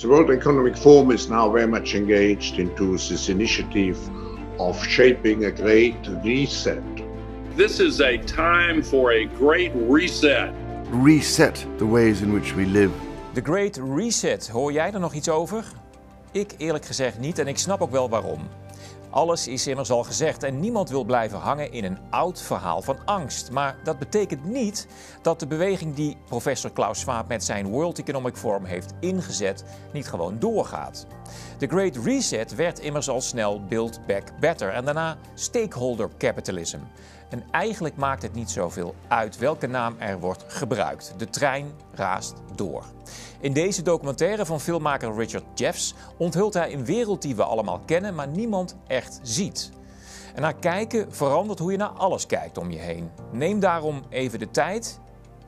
The World Economic Forum is now very much engaged into this initiative of shaping a great reset. This is a time for a great reset. Reset the ways in which we live. The Great Reset, hoor jij er nog iets over? Ik eerlijk gezegd niet en ik snap ook wel waarom. Alles is immers al gezegd en niemand wil blijven hangen in een oud verhaal van angst. Maar dat betekent niet dat de beweging die professor Klaus Schwab met zijn World Economic Forum heeft ingezet niet gewoon doorgaat. De Great Reset werd immers al snel Build Back Better en daarna Stakeholder Capitalism. En eigenlijk maakt het niet zoveel uit welke naam er wordt gebruikt. De trein raast door. In deze documentaire van filmmaker Richard Jeffs onthult hij een wereld die we allemaal kennen, maar niemand echt ziet. En naar kijken verandert hoe je naar alles kijkt om je heen. Neem daarom even de tijd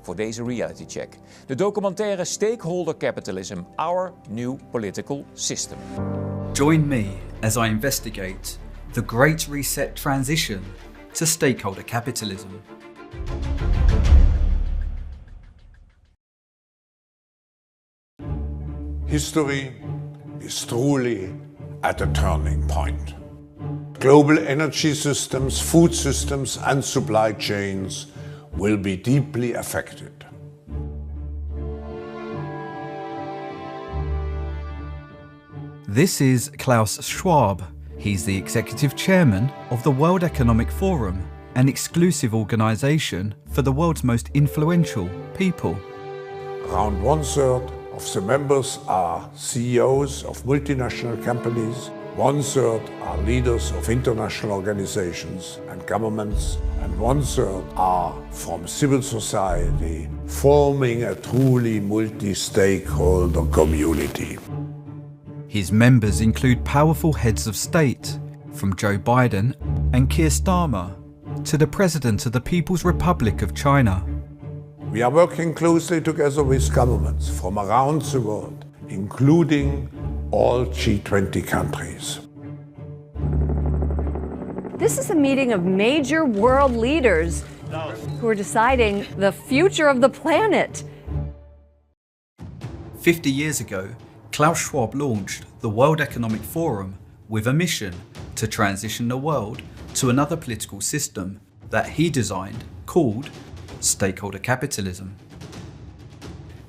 voor deze reality check. De documentaire Stakeholder Capitalism, Our New Political System. Join me as I investigate the Great Reset transition to stakeholder capitalism. History is truly at a turning point. Global energy systems, food systems and supply chains will be deeply affected. This is Klaus Schwab. He's the executive chairman of the World Economic Forum, an exclusive organisation for the world's most influential people. Around 1/3 of the members are CEOs of multinational companies, 1/3 are leaders of international organizations and governments, and 1/3 are from civil society, forming a truly multi-stakeholder community. His members include powerful heads of state, from Joe Biden and Keir Starmer to the President of the People's Republic of China. We are working closely together with governments from around the world, including all G20 countries. This is a meeting of major world leaders who are deciding the future of the planet. 50 years ago, Klaus Schwab launched the World Economic Forum with a mission to transition the world to another political system that he designed called stakeholder capitalism.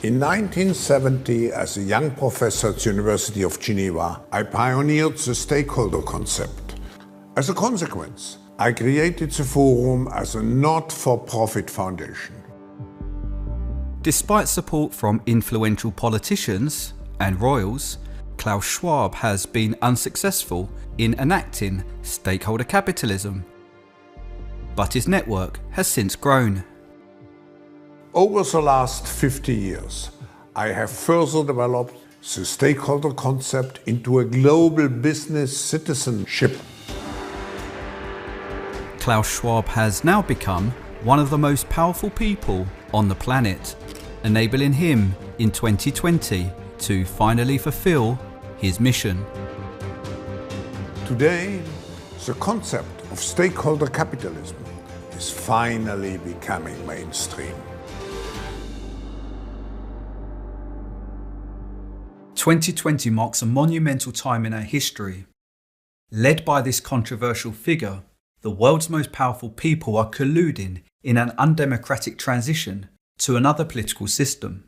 In 1970, as a young professor at the University of Geneva, I pioneered the stakeholder concept. As a consequence, I created the forum as a not-for-profit foundation. Despite support from influential politicians and royals, Klaus Schwab has been unsuccessful in enacting stakeholder capitalism. But his network has since grown. Over the last 50 years, I have further developed the stakeholder concept into a global business citizenship. Klaus Schwab has now become one of the most powerful people on the planet, enabling him in 2020 to finally fulfill his mission. Today, the concept of stakeholder capitalism is finally becoming mainstream. 2020 marks a monumental time in our history. Led by this controversial figure, the world's most powerful people are colluding in an undemocratic transition to another political system.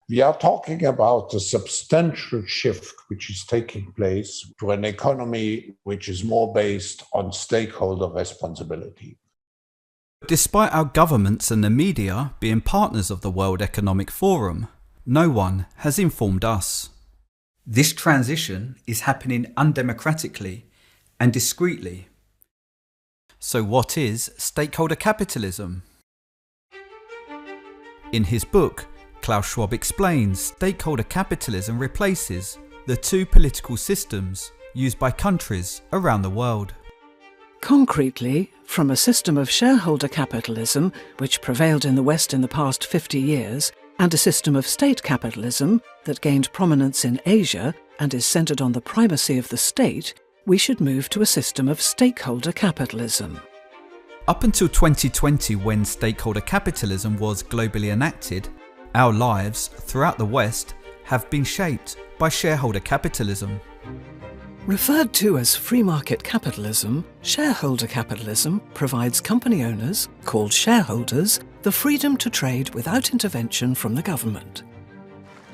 We are talking about a substantial shift which is taking place to an economy which is more based on stakeholder responsibility. Despite our governments and the media being partners of the World Economic Forum, no one has informed us. This transition is happening undemocratically and discreetly. So what is stakeholder capitalism? In his book, Klaus Schwab explains stakeholder capitalism replaces the two political systems used by countries around the world. Concretely, from a system of shareholder capitalism, which prevailed in the West in the past 50 years, and a system of state capitalism that gained prominence in Asia and is centred on the primacy of the state, we should move to a system of stakeholder capitalism. Up until 2020, when stakeholder capitalism was globally enacted, our lives throughout the West have been shaped by shareholder capitalism. Referred to as free market capitalism, shareholder capitalism provides company owners, called shareholders, the freedom to trade without intervention from the government.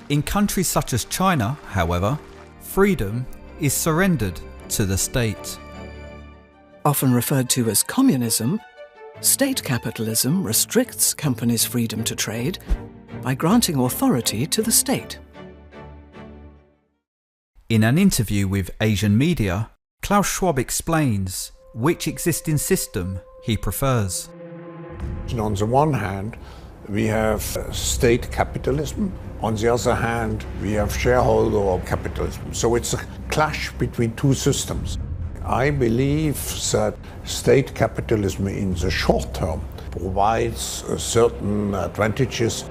In countries such as China, however, freedom is surrendered to the state. Often referred to as communism, state capitalism restricts companies' freedom to trade by granting authority to the state. In an interview with Asian media, Klaus Schwab explains which existing system he prefers. On the one hand, we have state capitalism. On the other hand, we have shareholder capitalism. So it's a clash between two systems. I believe that state capitalism in the short term provides certain advantages.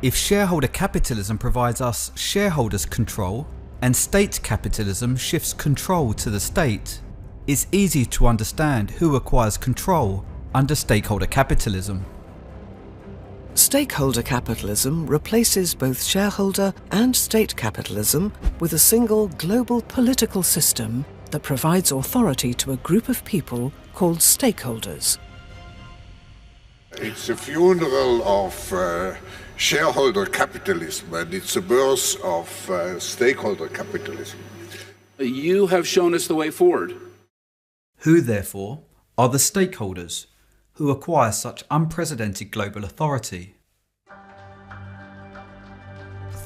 If shareholder capitalism provides us shareholders' control and state capitalism shifts control to the state, it's easy to understand who acquires control under stakeholder capitalism. Stakeholder capitalism replaces both shareholder and state capitalism with a single global political system that provides authority to a group of people called stakeholders. It's a funeral of shareholder capitalism, and it's a birth of stakeholder capitalism. You have shown us the way forward. Who, therefore, are the stakeholders who acquire such unprecedented global authority?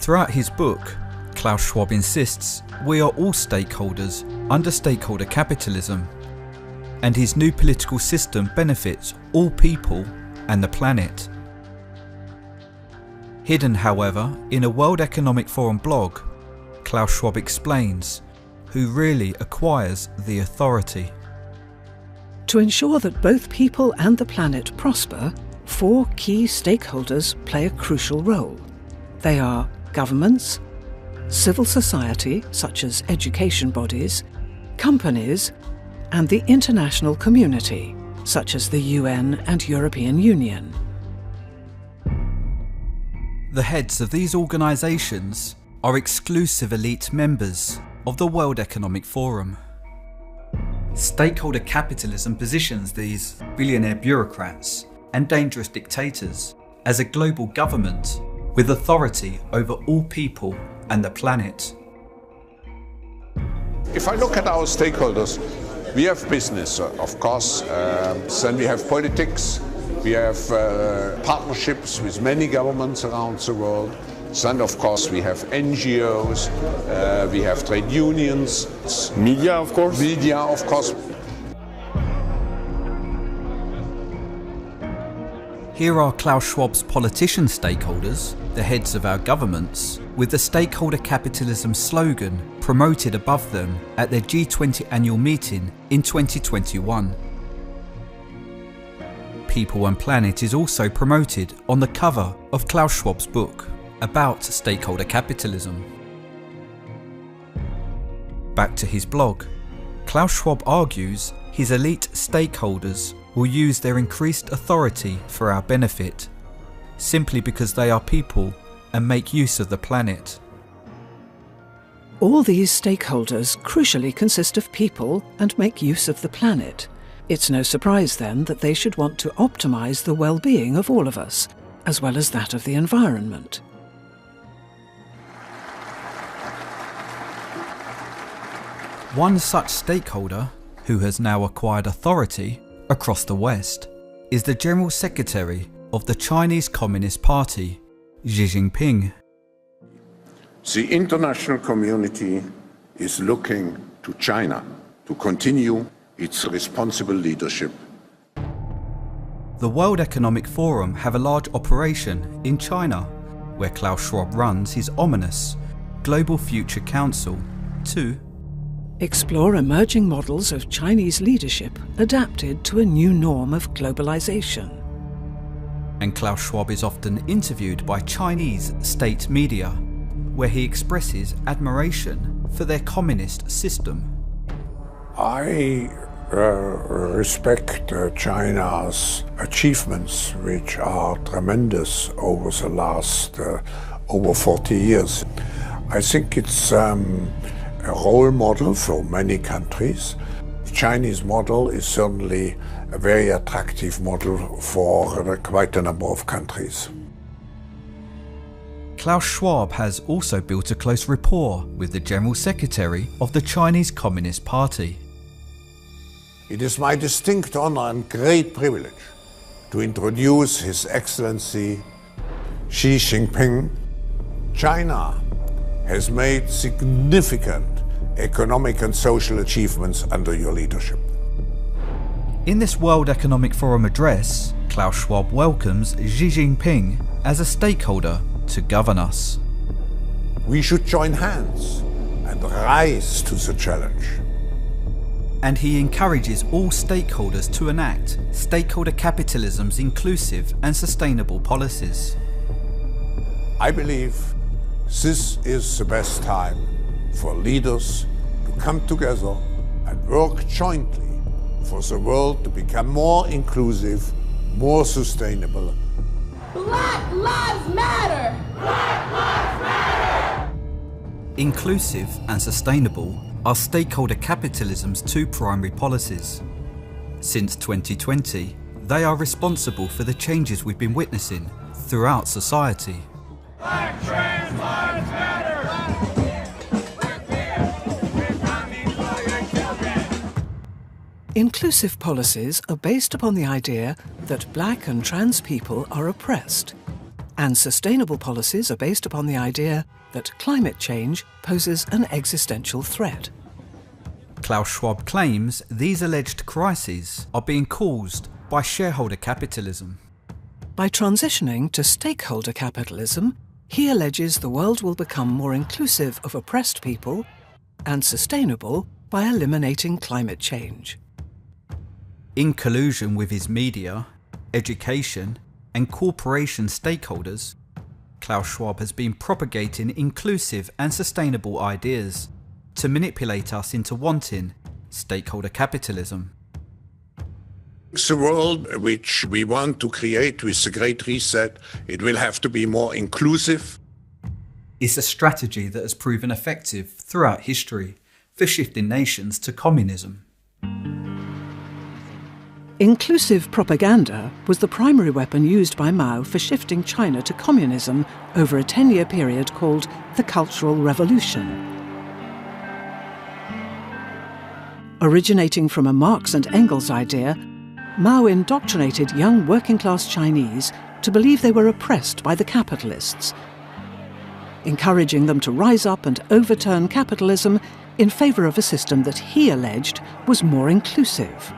Throughout his book, Klaus Schwab insists we are all stakeholders under stakeholder capitalism, and his new political system benefits all people and the planet. Hidden, however, in a World Economic Forum blog, Klaus Schwab explains who really acquires the authority. To ensure that both people and the planet prosper, 4 key stakeholders play a crucial role. They are governments, civil society, such as education bodies, companies, and the international community, such as the UN and European Union. The heads of these organisations are exclusive elite members of the World Economic Forum. Stakeholder capitalism positions these billionaire bureaucrats and dangerous dictators as a global government with authority over all people and the planet. If I look at our stakeholders, we have business, of course, then we have politics, we have partnerships with many governments around the world, then of course we have NGOs, we have trade unions. Media, of course. Media, of course. Here are Klaus Schwab's politician stakeholders, the heads of our governments, with the stakeholder capitalism slogan promoted above them at their G20 annual meeting in 2021. People and Planet is also promoted on the cover of Klaus Schwab's book about stakeholder capitalism. Back to his blog, Klaus Schwab argues his elite stakeholders will use their increased authority for our benefit, simply because they are people and make use of the planet. All these stakeholders crucially consist of people and make use of the planet. It's no surprise then that they should want to optimise the well-being of all of us, as well as that of the environment. One such stakeholder, who has now acquired authority across the West, is the General Secretary of the Chinese Communist Party, Xi Jinping. The international community is looking to China to continue its responsible leadership. The World Economic Forum have a large operation in China, where Klaus Schwab runs his ominous Global Future Council to explore emerging models of Chinese leadership adapted to a new norm of globalization. And Klaus Schwab is often interviewed by Chinese state media, where he expresses admiration for their communist system. I respect China's achievements, which are tremendous over the last over 40 years. I think it's a role model for many countries. The Chinese model is certainly a very attractive model for quite a number of countries. Klaus Schwab has also built a close rapport with the General Secretary of the Chinese Communist Party. It is my distinct honor and great privilege to introduce His Excellency Xi Jinping. China has made significant economic and social achievements under your leadership. In this World Economic Forum address, Klaus Schwab welcomes Xi Jinping as a stakeholder to govern us. We should join hands and rise to the challenge. And he encourages all stakeholders to enact stakeholder capitalism's inclusive and sustainable policies. I believe this is the best time for leaders to come together and work jointly for the world to become more inclusive, more sustainable. Black Lives Matter! Black Lives Matter! Inclusive and sustainable are stakeholder capitalism's two primary policies. Since 2020, they are responsible for the changes we've been witnessing throughout society. Black trans lives matter! Inclusive policies are based upon the idea that black and trans people are oppressed, and sustainable policies are based upon the idea that climate change poses an existential threat. Klaus Schwab claims these alleged crises are being caused by shareholder capitalism. By transitioning to stakeholder capitalism, he alleges the world will become more inclusive of oppressed people and sustainable by eliminating climate change. In collusion with his media, education and corporation stakeholders, Klaus Schwab has been propagating inclusive and sustainable ideas to manipulate us into wanting stakeholder capitalism. The world which we want to create with the Great Reset, it will have to be more inclusive. It's a strategy that has proven effective throughout history for shifting nations to communism. Inclusive propaganda was the primary weapon used by Mao for shifting China to communism over a 10-year period called the Cultural Revolution. Originating from a Marx and Engels idea, Mao indoctrinated young working-class Chinese to believe they were oppressed by the capitalists, encouraging them to rise up and overturn capitalism in favour of a system that he alleged was more inclusive.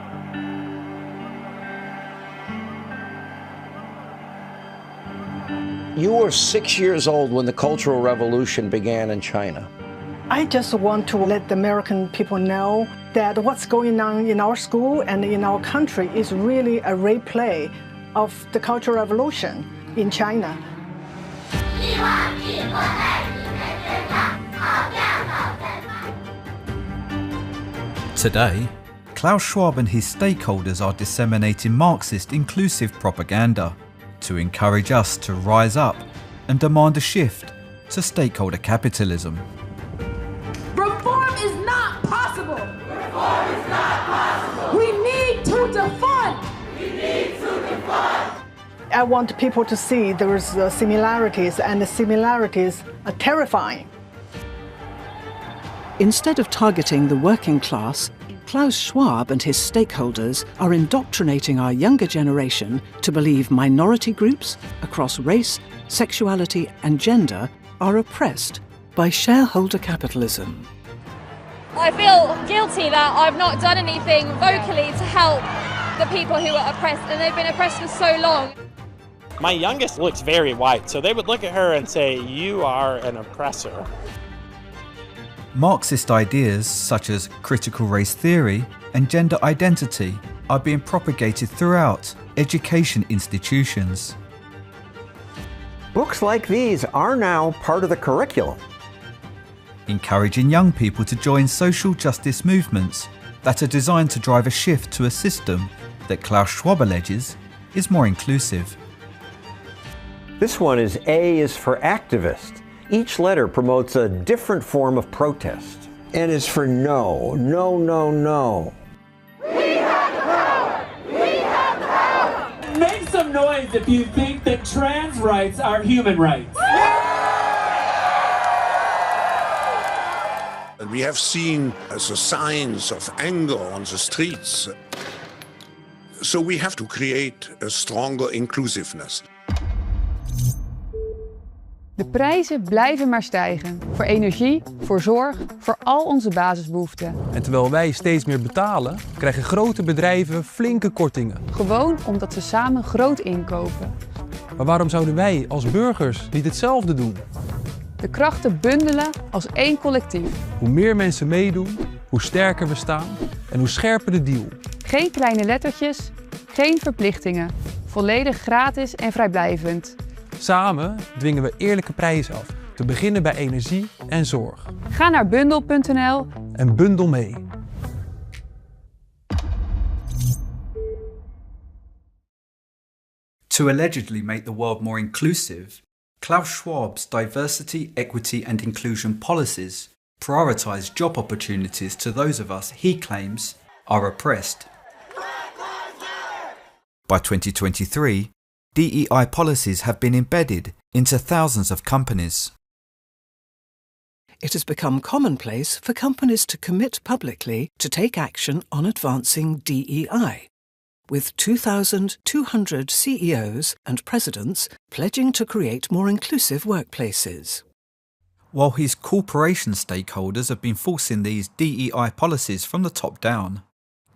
You were 6 years old when the Cultural Revolution began in China. I just want to let the American people know that what's going on in our school and in our country is really a replay of the Cultural Revolution in China. Today, Klaus Schwab and his stakeholders are disseminating Marxist inclusive propaganda to encourage us to rise up and demand a shift to stakeholder capitalism. Reform is not possible! Reform is not possible! We need to defund! We need to defund! I want people to see there's similarities, and the similarities are terrifying. Instead of targeting the working class, Klaus Schwab and his stakeholders are indoctrinating our younger generation to believe minority groups across race, sexuality and gender are oppressed by shareholder capitalism. I feel guilty that I've not done anything vocally to help the people who are oppressed, and they've been oppressed for so long. My youngest looks very white, so they would look at her and say, "You are an oppressor." Marxist ideas such as critical race theory and gender identity are being propagated throughout education institutions. Books like these are now part of the curriculum. Encouraging young people to join social justice movements that are designed to drive a shift to a system that Klaus Schwab alleges is more inclusive. This one is A is for activist. Each letter promotes a different form of protest. N is for no, no, no, no. We have the power! We have the power! Make some noise if you think that trans rights are human rights. And we have seen the signs of anger on the streets. So we have to create a stronger inclusiveness. De prijzen blijven maar stijgen. Voor energie, voor zorg, voor al onze basisbehoeften. En terwijl wij steeds meer betalen, krijgen grote bedrijven flinke kortingen. Gewoon omdat ze samen groot inkopen. Maar waarom zouden wij als burgers niet hetzelfde doen? De krachten bundelen als één collectief. Hoe meer mensen meedoen, hoe sterker we staan en hoe scherper de deal. Geen kleine lettertjes, geen verplichtingen. Volledig gratis en vrijblijvend. Samen dwingen we eerlijke prijzen af, te beginnen bij energie en zorg. Ga naar bundel.nl en bundel mee. To allegedly make the world more inclusive, Klaus Schwab's diversity, equity and inclusion policies prioritize job opportunities to those of us he claims are oppressed. By 2023, DEI policies have been embedded into thousands of companies. It has become commonplace for companies to commit publicly to take action on advancing DEI, with 2,200 CEOs and presidents pledging to create more inclusive workplaces. While his corporation stakeholders have been forcing these DEI policies from the top down,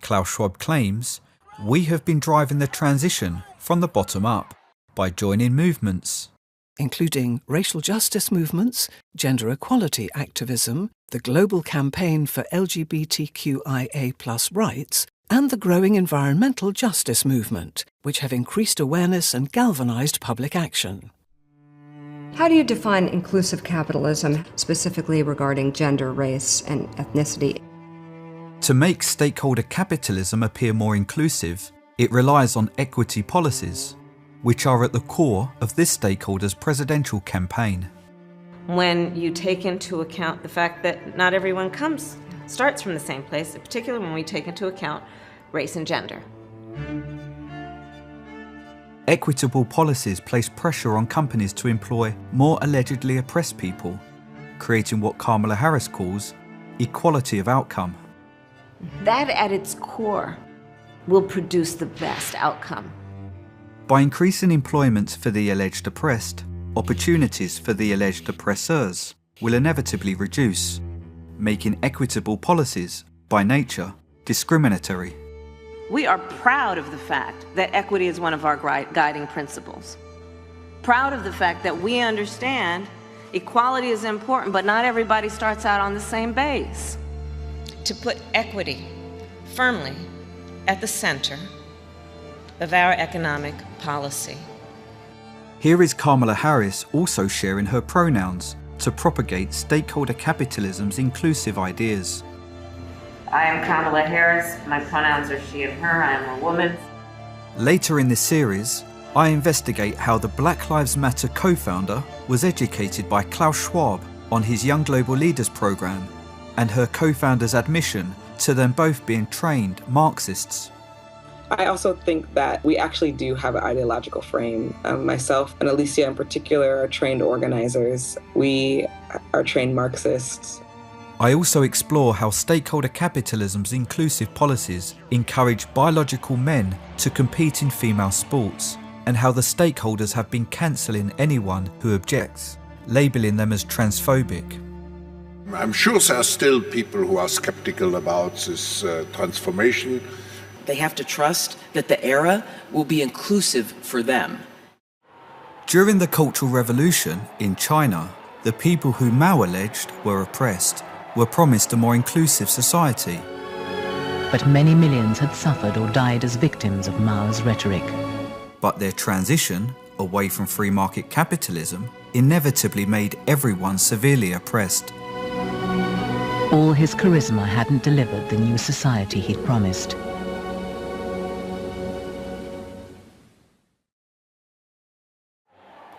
Klaus Schwab claims we have been driving the transition from the bottom up by joining movements, including racial justice movements, gender equality activism, the global campaign for LGBTQIA+ rights, and the growing environmental justice movement, which have increased awareness and galvanized public action. How do you define inclusive capitalism, specifically regarding gender, race, and ethnicity? To make stakeholder capitalism appear more inclusive, it relies on equity policies, which are at the core of this stakeholder's presidential campaign. When you take into account the fact that not everyone starts from the same place, particularly when we take into account race and gender. Equitable policies place pressure on companies to employ more allegedly oppressed people, creating what Kamala Harris calls equality of outcome. That at its core will produce the best outcome. By increasing employment for the alleged oppressed, opportunities for the alleged oppressors will inevitably reduce, making equitable policies, by nature, discriminatory. We are proud of the fact that equity is one of our guiding principles. Proud of the fact that we understand equality is important, but not everybody starts out on the same base. To put equity firmly at the center of our economic policy. Here is Kamala Harris also sharing her pronouns to propagate stakeholder capitalism's inclusive ideas. I am Kamala Harris. My pronouns are she and her. I am a woman. Later in this series, I investigate how the Black Lives Matter co-founder was educated by Klaus Schwab on his Young Global Leaders program, and her co-founder's admission to them both being trained Marxists. I also think that we actually do have an ideological frame. Myself and Alicia in particular are trained organizers. We are trained Marxists. I also explore how stakeholder capitalism's inclusive policies encourage biological men to compete in female sports, and how the stakeholders have been cancelling anyone who objects, labelling them as transphobic. I'm sure there are still people who are skeptical about this transformation. They have to trust that the era will be inclusive for them. During the Cultural Revolution in China, the people who Mao alleged were oppressed were promised a more inclusive society. But many millions had suffered or died as victims of Mao's rhetoric. But their transition away from free market capitalism inevitably made everyone severely oppressed. All his charisma hadn't delivered the new society he'd promised.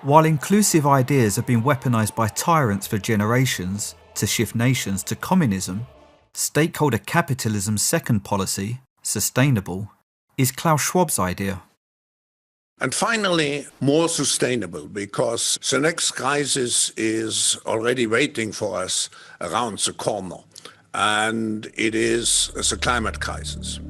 While inclusive ideas have been weaponized by tyrants for generations to shift nations to communism, stakeholder capitalism's second policy, sustainable, is Klaus Schwab's idea. And finally, more sustainable, because the next crisis is already waiting for us around the corner, and it is the climate crisis.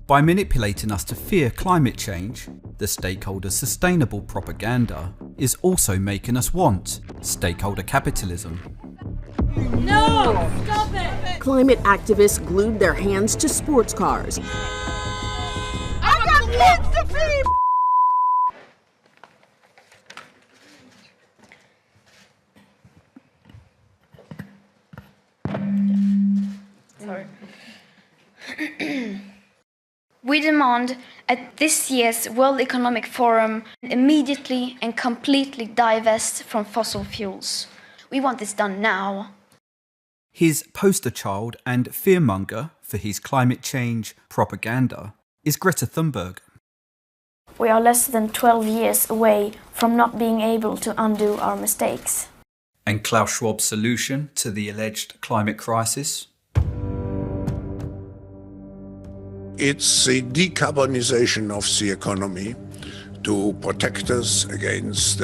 By manipulating us to fear climate change, the stakeholder sustainable propaganda is also making us want stakeholder capitalism. No! Stop it! Climate activists glued their hands to sports cars. I've got kids to feed! Sorry. We demand at this year's World Economic Forum immediately and completely divest from fossil fuels. We want this done now. His poster child and fearmonger for his climate change propaganda is Greta Thunberg. We are less than 12 years away from not being able to undo our mistakes. And Klaus Schwab's solution to the alleged climate crisis? It's the decarbonization of the economy to protect us against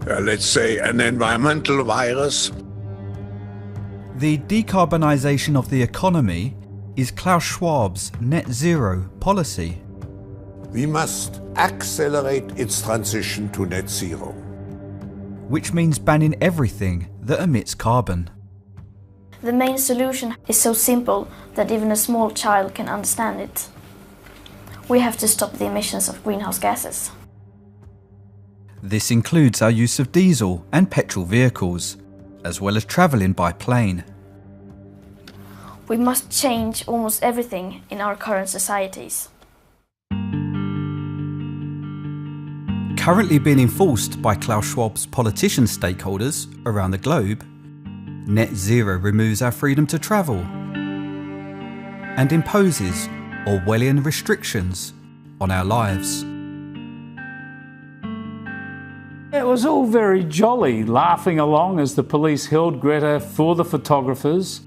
let's say, an environmental virus. The decarbonisation of the economy is Klaus Schwab's net zero policy. We must accelerate its transition to net zero. Which means banning everything that emits carbon. The main solution is so simple that even a small child can understand it. We have to stop the emissions of greenhouse gases. This includes our use of diesel and petrol vehicles, as well as travelling by plane. We must change almost everything in our current societies. Currently being enforced by Klaus Schwab's politician stakeholders around the globe, net zero removes our freedom to travel and imposes Orwellian restrictions on our lives. It was all very jolly, laughing along as the police held Greta for the photographers.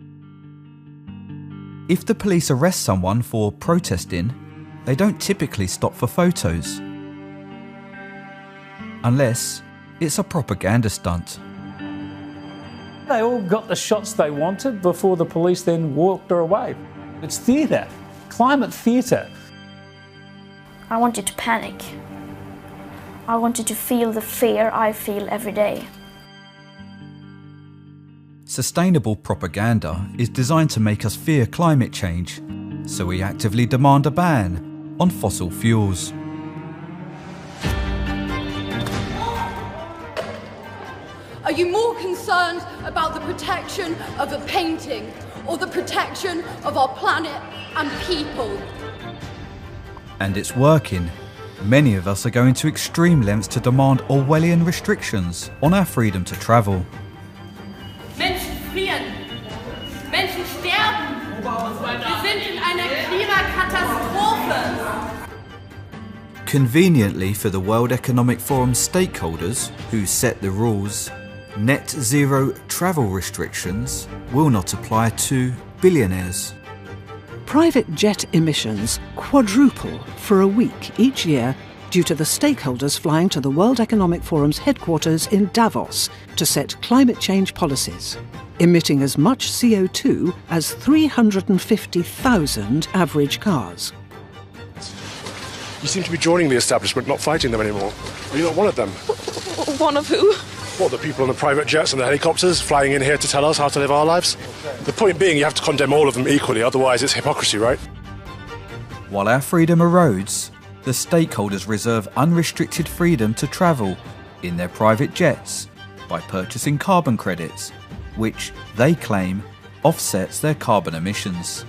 If the police arrest someone for protesting, they don't typically stop for photos. Unless it's a propaganda stunt. They all got the shots they wanted before the police then walked her away. It's theatre, climate theatre. I want you to panic. I want you to feel the fear I feel every day. Sustainable propaganda is designed to make us fear climate change, so we actively demand a ban on fossil fuels. Are you more concerned about the protection of a painting or the protection of our planet and people? And it's working. Many of us are going to extreme lengths to demand Orwellian restrictions on our freedom to travel. Menschen frieren. Menschen sterben. Wir sind in einer Klimakatastrophe. Conveniently for the World Economic Forum stakeholders who set the rules, net zero travel restrictions will not apply to billionaires. Private jet emissions quadruple for a week each year due to the stakeholders flying to the World Economic Forum's headquarters in Davos to set climate change policies, emitting as much CO2 as 350,000 average cars. You seem to be joining the establishment, not fighting them anymore. Are you not one of them? One of who? What, the people on the private jets and the helicopters flying in here to tell us how to live our lives? The point being, you have to condemn all of them equally, otherwise it's hypocrisy, right? While our freedom erodes, the stakeholders reserve unrestricted freedom to travel in their private jets by purchasing carbon credits, which they claim offsets their carbon emissions.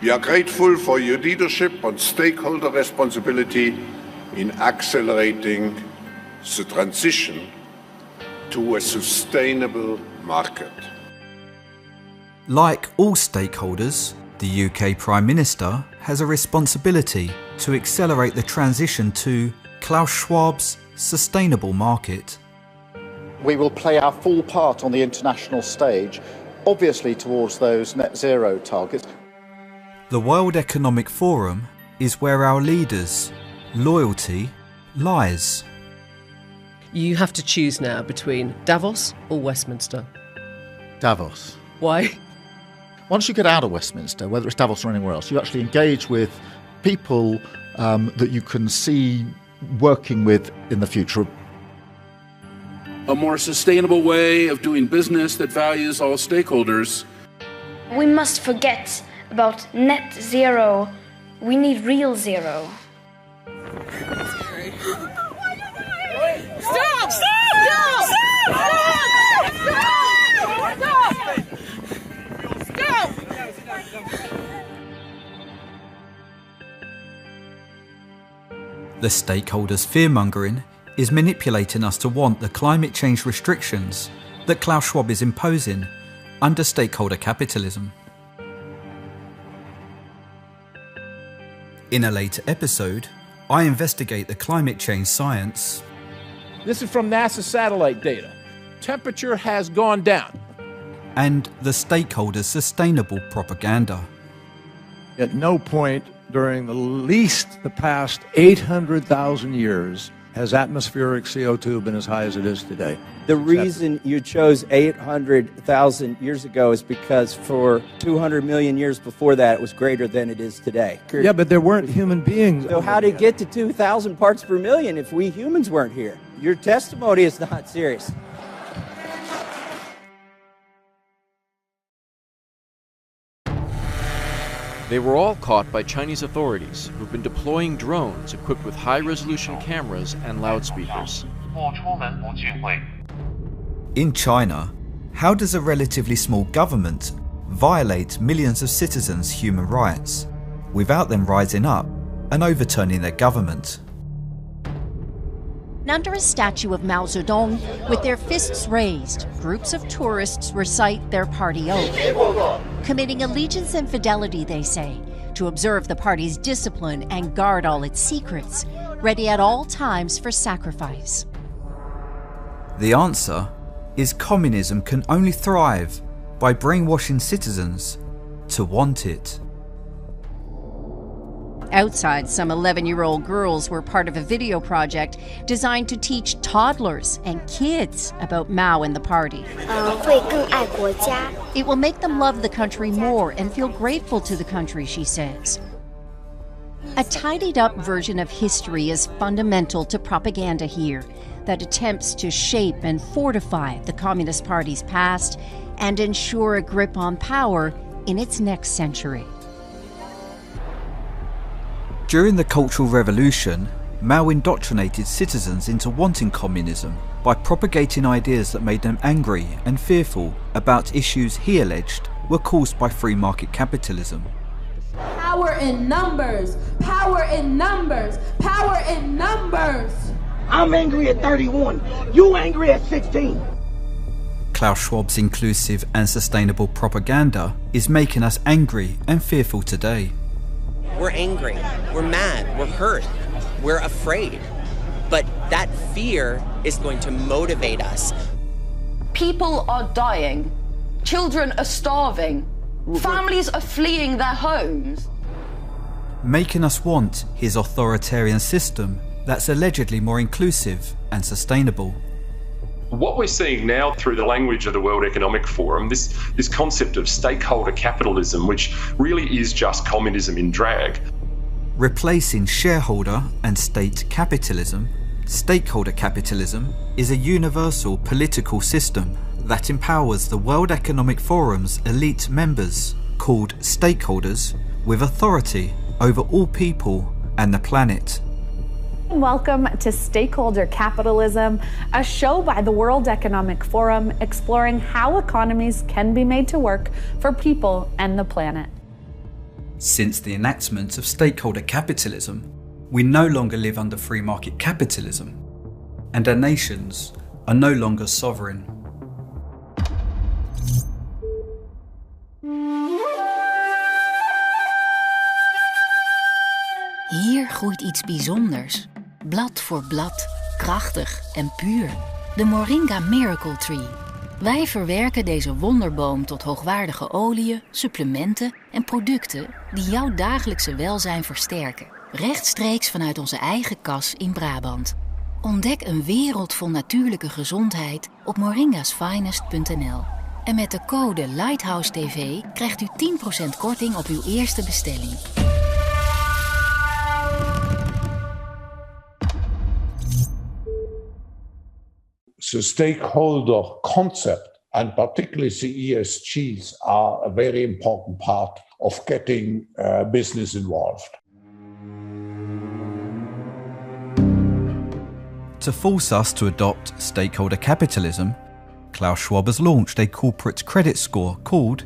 We are grateful for your leadership on stakeholder responsibility in accelerating the transition to a sustainable market. Like all stakeholders, The UK Prime Minister has a responsibility to accelerate the transition to Klaus Schwab's sustainable market. We will play our full part on the international stage, obviously towards those net zero targets. The World Economic Forum is where our leaders' loyalty lies. You have to choose now between Davos or Westminster. Davos. Why? Once you get out of Westminster, whether it's Davos or anywhere else, you actually engage with people that you can see working with in the future. A more sustainable way of doing business that values all stakeholders. We must forget about net zero. We need real zero. Stop! Stop! Stop! Stop! Stop! The stakeholders' fear-mongering is manipulating us to want the climate change restrictions that Klaus Schwab is imposing under stakeholder capitalism. In a later episode, I investigate the climate change science. This is from NASA satellite data. Temperature has gone down. And the stakeholders' sustainable propaganda. At no point during the past 800,000 years has atmospheric CO2 been as high as it is today. The reason you chose 800,000 years ago is because for 200 million years before that, it was greater than it is today. Yeah, but there weren't human beings. So how did it get to 2,000 parts per million if we humans weren't here? Your testimony is not serious. They were all caught by Chinese authorities who've been deploying drones equipped with high-resolution cameras and loudspeakers. In China, how does a relatively small government violate millions of citizens' human rights without them rising up and overturning their government? Under a statue of Mao Zedong, with their fists raised, groups of tourists recite their party oath. Committing allegiance and fidelity, they say, to observe the party's discipline and guard all its secrets, ready at all times for sacrifice. The answer is communism can only thrive by brainwashing citizens to want it. Outside, some 11-year-old girls were part of a video project designed to teach toddlers and kids about Mao and the party. It will make them love the country more and feel grateful to the country, she says. A tidied-up version of history is fundamental to propaganda here that attempts to shape and fortify the Communist Party's past and ensure a grip on power in its next century. During the Cultural Revolution, Mao indoctrinated citizens into wanting communism by propagating ideas that made them angry and fearful about issues he alleged were caused by free market capitalism. Power in numbers! Power in numbers! Power in numbers! I'm angry at 31. You angry at 16. Klaus Schwab's inclusive and sustainable propaganda is making us angry and fearful today. We're angry, we're mad, we're hurt, we're afraid. But that fear is going to motivate us. People are dying, children are starving, families are fleeing their homes. Making us want his authoritarian system that's allegedly more inclusive and sustainable. What we're seeing now through the language of the World Economic Forum, this concept of stakeholder capitalism, which really is just communism in drag. Replacing shareholder and state capitalism, stakeholder capitalism is a universal political system that empowers the World Economic Forum's elite members, called stakeholders, with authority over all people and the planet. Welcome to Stakeholder Capitalism, a show by the World Economic Forum exploring how economies can be made to work for people and the planet. Since the enactment of stakeholder capitalism, we no longer live under free market capitalism, and our nations are no longer sovereign. iets bijzonders. Blad voor blad, krachtig en puur. De Moringa Miracle Tree. Wij verwerken deze wonderboom tot hoogwaardige oliën, supplementen en producten die jouw dagelijkse welzijn versterken. Rechtstreeks vanuit onze eigen kas in Brabant. Ontdek een wereld vol natuurlijke gezondheid op moringasfinest.nl. En met de code Lighthouse TV krijgt u 10% korting op uw eerste bestelling. The stakeholder concept, and particularly the ESGs, are a very important part of getting business involved. To force us to adopt stakeholder capitalism, Klaus Schwab has launched a corporate credit score called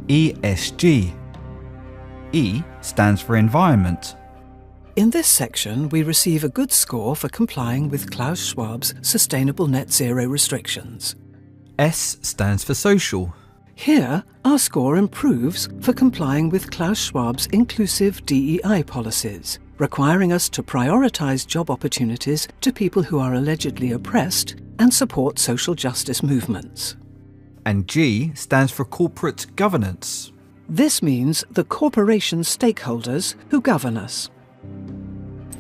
ESG. E stands for environment. In this section, we receive a good score for complying with Klaus Schwab's sustainable net zero restrictions. S stands for social. Here, our score improves for complying with Klaus Schwab's inclusive DEI policies, requiring us to prioritise job opportunities to people who are allegedly oppressed and support social justice movements. And G stands for corporate governance. This means the corporation stakeholders who govern us.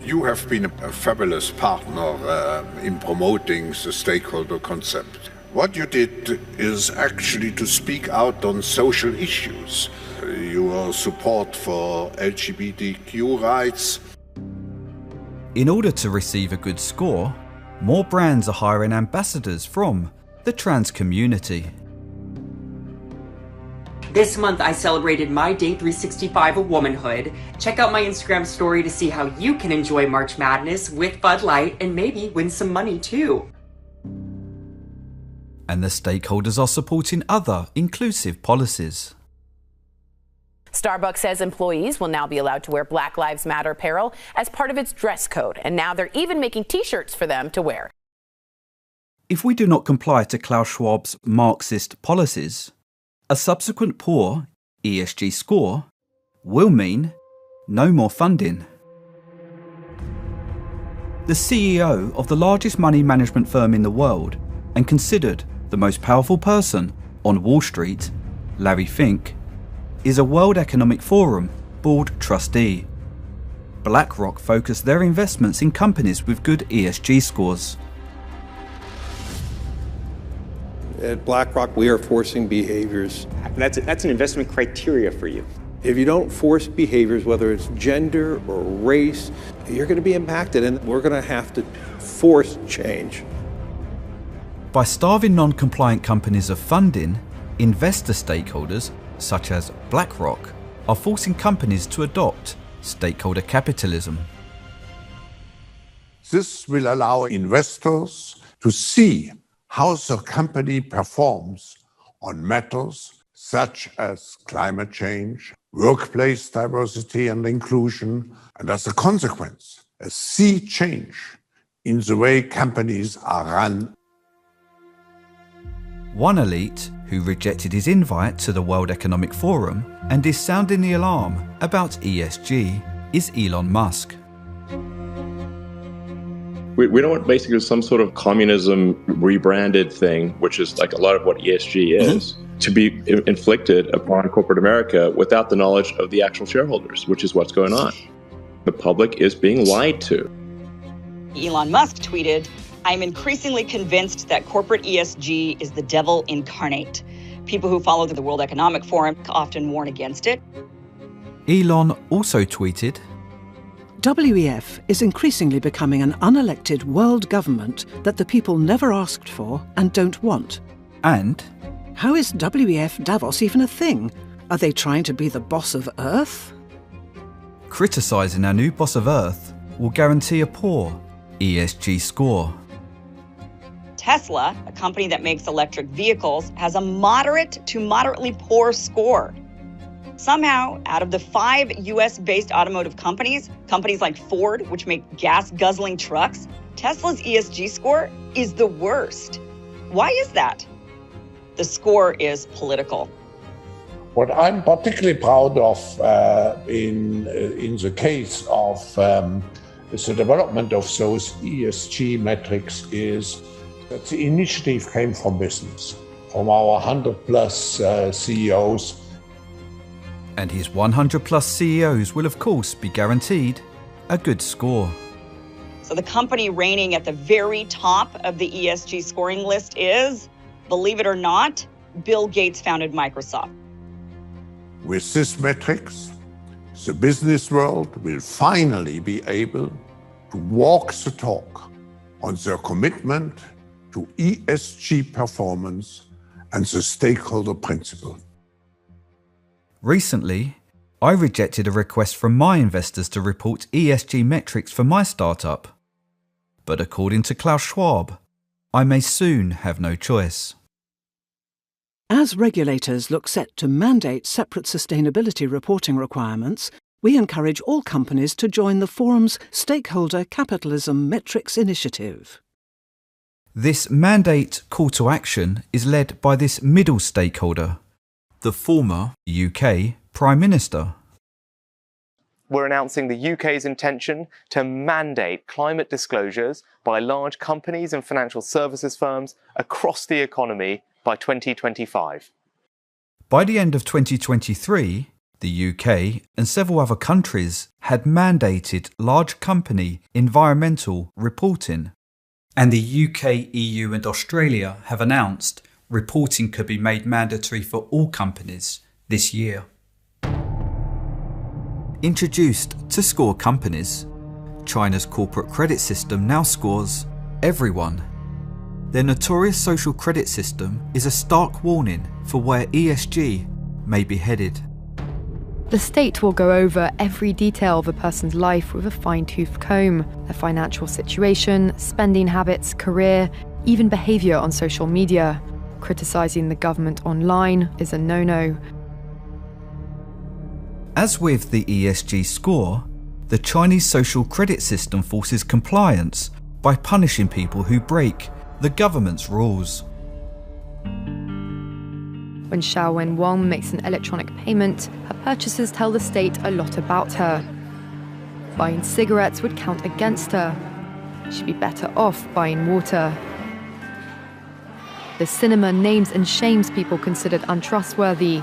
You have been a fabulous partner in promoting the stakeholder concept. What you did is actually to speak out on social issues. Your support for LGBTQ rights. In order to receive a good score, more brands are hiring ambassadors from the trans community. This month I celebrated my day 365 of womanhood. Check out my Instagram story to see how you can enjoy March Madness with Bud Light and maybe win some money too. And the stakeholders are supporting other inclusive policies. Starbucks says employees will now be allowed to wear Black Lives Matter apparel as part of its dress code, and now they're even making t-shirts for them to wear. If we do not comply to Klaus Schwab's Marxist policies, a subsequent poor ESG score will mean no more funding. The CEO of the largest money management firm in the world and considered the most powerful person on Wall Street, Larry Fink, is a World Economic Forum board trustee. BlackRock focused their investments in companies with good ESG scores. At BlackRock, we are forcing behaviors. That's an investment criteria for you. If you don't force behaviors, whether it's gender or race, you're going to be impacted, and we're going to have to force change. By starving non-compliant companies of funding, investor stakeholders, such as BlackRock, are forcing companies to adopt stakeholder capitalism. This will allow investors to see how the company performs on matters such as climate change, workplace diversity and inclusion, and as a consequence, a sea change in the way companies are run. One elite who rejected his invite to the World Economic Forum and is sounding the alarm about ESG is Elon Musk. We don't want basically some sort of communism rebranded thing, which is like a lot of what ESG is, to be inflicted upon corporate America without the knowledge of the actual shareholders, which is what's going on. The public is being lied to. Elon Musk tweeted, "I'm increasingly convinced that corporate ESG is the devil incarnate. People who follow the World Economic Forum often warn against it." Elon also tweeted, WEF is increasingly becoming an unelected world government that the people never asked for and don't want. And how is WEF Davos even a thing? Are they trying to be the boss of Earth? Criticising our new boss of Earth will guarantee a poor ESG score. Tesla, a company that makes electric vehicles, has a moderate to moderately poor score. Somehow, out of the 5 US-based automotive companies like Ford, which make gas-guzzling trucks, Tesla's ESG score is the worst. Why is that? The score is political. What I'm particularly proud of in the case of with the development of those ESG metrics is that the initiative came from business, from our 100+ CEOs. And his 100+ CEOs will of course be guaranteed a good score. So the company reigning at the very top of the ESG scoring list is, believe it or not, Bill Gates founded Microsoft. With these metrics, the business world will finally be able to walk the talk on their commitment to ESG performance and the stakeholder principle. Recently, I rejected a request from my investors to report ESG metrics for my startup. But according to Klaus Schwab, I may soon have no choice. As regulators look set to mandate separate sustainability reporting requirements, we encourage all companies to join the Forum's Stakeholder Capitalism Metrics Initiative. This mandate call to action is led by this middle stakeholder, the former UK Prime Minister. We're announcing the UK's intention to mandate climate disclosures by large companies and financial services firms across the economy by 2025. By the end of 2023, the UK and several other countries had mandated large company environmental reporting. And the UK, EU and Australia have announced reporting could be made mandatory for all companies this year. Introduced to score companies, China's corporate credit system now scores everyone. Their notorious social credit system is a stark warning for where ESG may be headed. The state will go over every detail of a person's life with a fine-tooth comb, their financial situation, spending habits, career, even behaviour on social media. Criticising the government online is a no-no. As with the ESG score, the Chinese social credit system forces compliance by punishing people who break the government's rules. When Xiao Wen Wang makes an electronic payment, her purchases tell the state a lot about her. Buying cigarettes would count against her. She'd be better off buying water. The cinema names and shames people considered untrustworthy,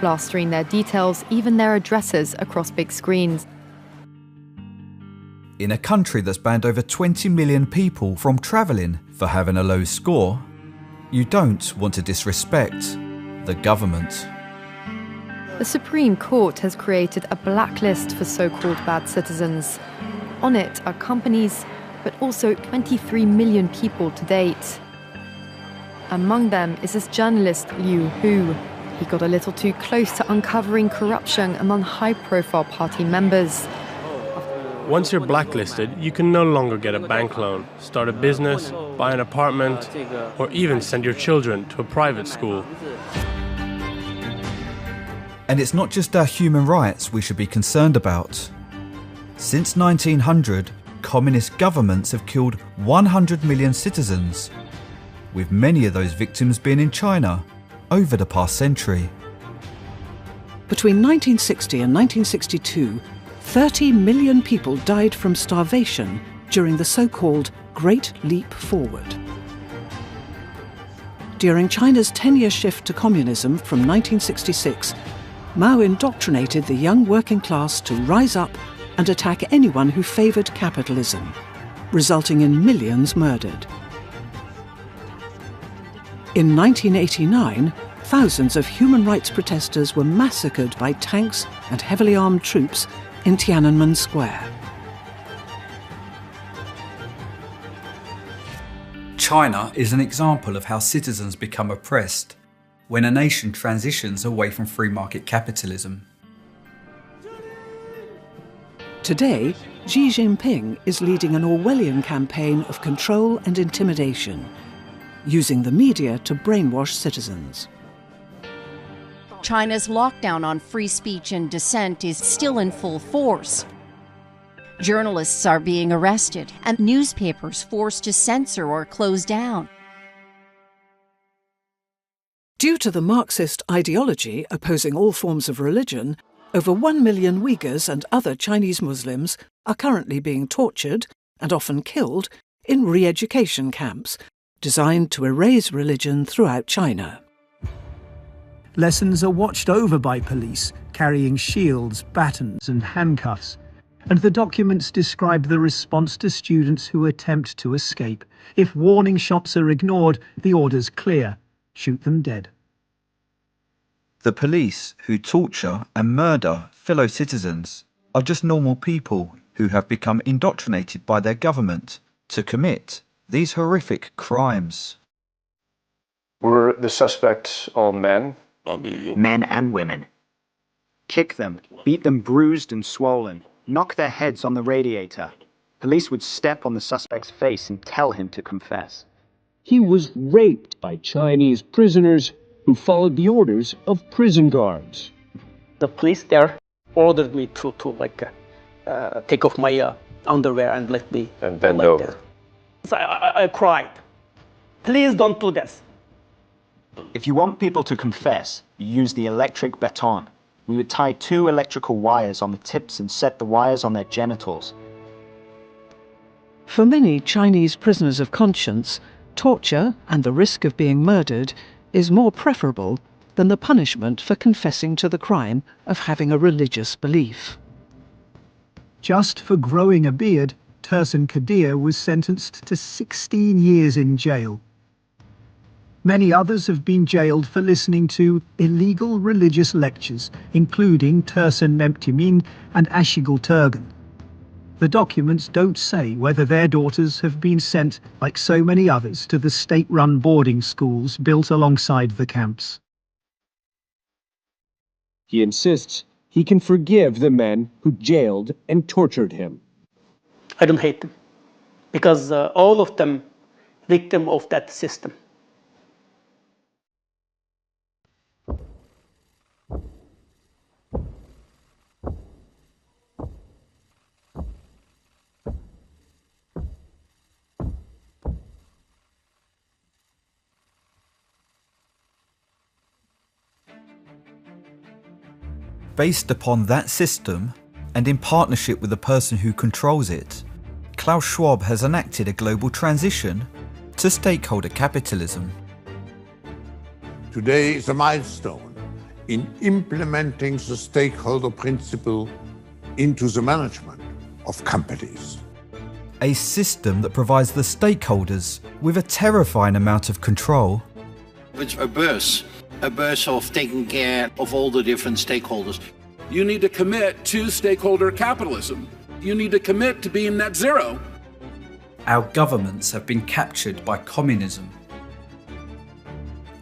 plastering their details, even their addresses, across big screens. In a country that's banned over 20 million people from travelling for having a low score, you don't want to disrespect the government. The Supreme Court has created a blacklist for so-called bad citizens. On it are companies, but also 23 million people to date. Among them is this journalist Liu Hu. He got a little too close to uncovering corruption among high-profile party members. Once you're blacklisted, you can no longer get a bank loan, start a business, buy an apartment, or even send your children to a private school. And it's not just our human rights we should be concerned about. Since 1900, communist governments have killed 100 million citizens, with many of those victims being in China over the past century. Between 1960 and 1962, 30 million people died from starvation during the so-called Great Leap Forward. During China's 10-year shift to communism from 1966, Mao indoctrinated the young working class to rise up and attack anyone who favoured capitalism, resulting in millions murdered. In 1989, thousands of human rights protesters were massacred by tanks and heavily armed troops in Tiananmen Square. China is an example of how citizens become oppressed when a nation transitions away from free market capitalism. Today, Xi Jinping is leading an Orwellian campaign of control and intimidation, using the media to brainwash citizens. China's lockdown on free speech and dissent is still in full force. Journalists are being arrested and newspapers forced to censor or close down. Due to the Marxist ideology opposing all forms of religion, over 1 million Uyghurs and other Chinese Muslims are currently being tortured and often killed in re-education camps designed to erase religion throughout China. Lessons are watched over by police, carrying shields, batons and handcuffs. And the documents describe the response to students who attempt to escape. If warning shots are ignored, the order's clear: shoot them dead. The police who torture and murder fellow citizens are just normal people who have become indoctrinated by their government to commit these horrific crimes. Were the suspects all men? Men and women. Kick them, beat them bruised and swollen, knock their heads on the radiator. Police would step on the suspect's face and tell him to confess. He was raped by Chinese prisoners who followed the orders of prison guards. The police there ordered me to take off my underwear and let me and bend over. So I cried. Please don't do this. If you want people to confess, you use the electric baton. We would tie 2 electrical wires on the tips and set the wires on their genitals. For many Chinese prisoners of conscience, torture and the risk of being murdered is more preferable than the punishment for confessing to the crime of having a religious belief. Just for growing a beard, Tursun Kadir was sentenced to 16 years in jail. Many others have been jailed for listening to illegal religious lectures, including Tursun Memtimin and Ashigul Turgan. The documents don't say whether their daughters have been sent, like so many others, to the state-run boarding schools built alongside the camps. He insists he can forgive the men who jailed and tortured him. I don't hate them, because all of them victim of that system. Based upon that system, and in partnership with the person who controls it, Klaus Schwab has enacted a global transition to stakeholder capitalism. Today is a milestone in implementing the stakeholder principle into the management of companies. A system that provides the stakeholders with a terrifying amount of control. It's a burst of taking care of all the different stakeholders. You need to commit to stakeholder capitalism. You need to commit to being net zero. Our governments have been captured by communism.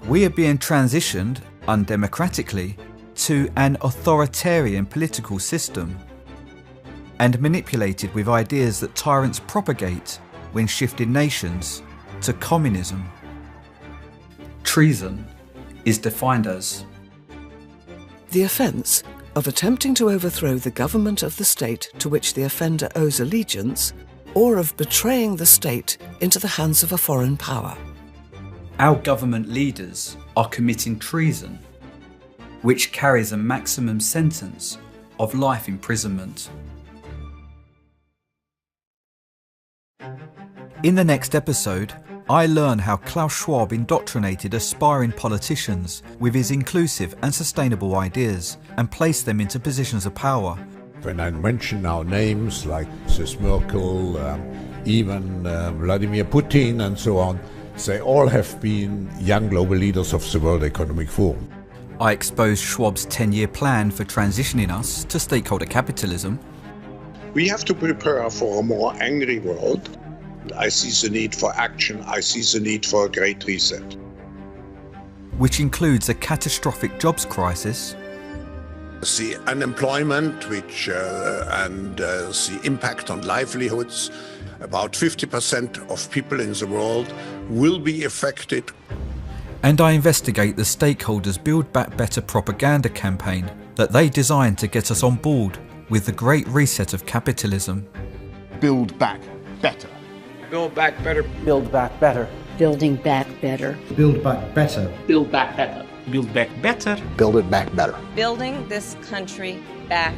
We are being transitioned undemocratically to an authoritarian political system and manipulated with ideas that tyrants propagate when shifting nations to communism. Treason is defined as the offence of attempting to overthrow the government of the state to which the offender owes allegiance, or of betraying the state into the hands of a foreign power. Our government leaders are committing treason, which carries a maximum sentence of life imprisonment. In the next episode, I learn how Klaus Schwab indoctrinated aspiring politicians with his inclusive and sustainable ideas and placed them into positions of power. When I mention now names like Mrs. Merkel, even Vladimir Putin and so on, they all have been young global leaders of the World Economic Forum. I expose Schwab's 10-year plan for transitioning us to stakeholder capitalism. We have to prepare for a more angry world. I see the need for action. I see the need for a great reset. Which includes a catastrophic jobs crisis. The unemployment, and the impact on livelihoods. About 50% of people in the world will be affected. And I investigate the stakeholders' Build Back Better propaganda campaign that they designed to get us on board with the great reset of capitalism. Build back better. Build back better. Build back better. Building back better. Build back better. Build back better. Build back better. Build it back better. Building this country back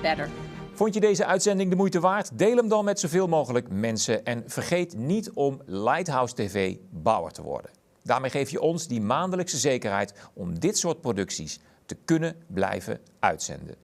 better. Vond je deze uitzending de moeite waard? Deel hem dan met zoveel mogelijk mensen en vergeet niet om Lighthouse TV bouwer te worden. Daarmee geef je ons die maandelijkse zekerheid om dit soort producties te kunnen blijven uitzenden.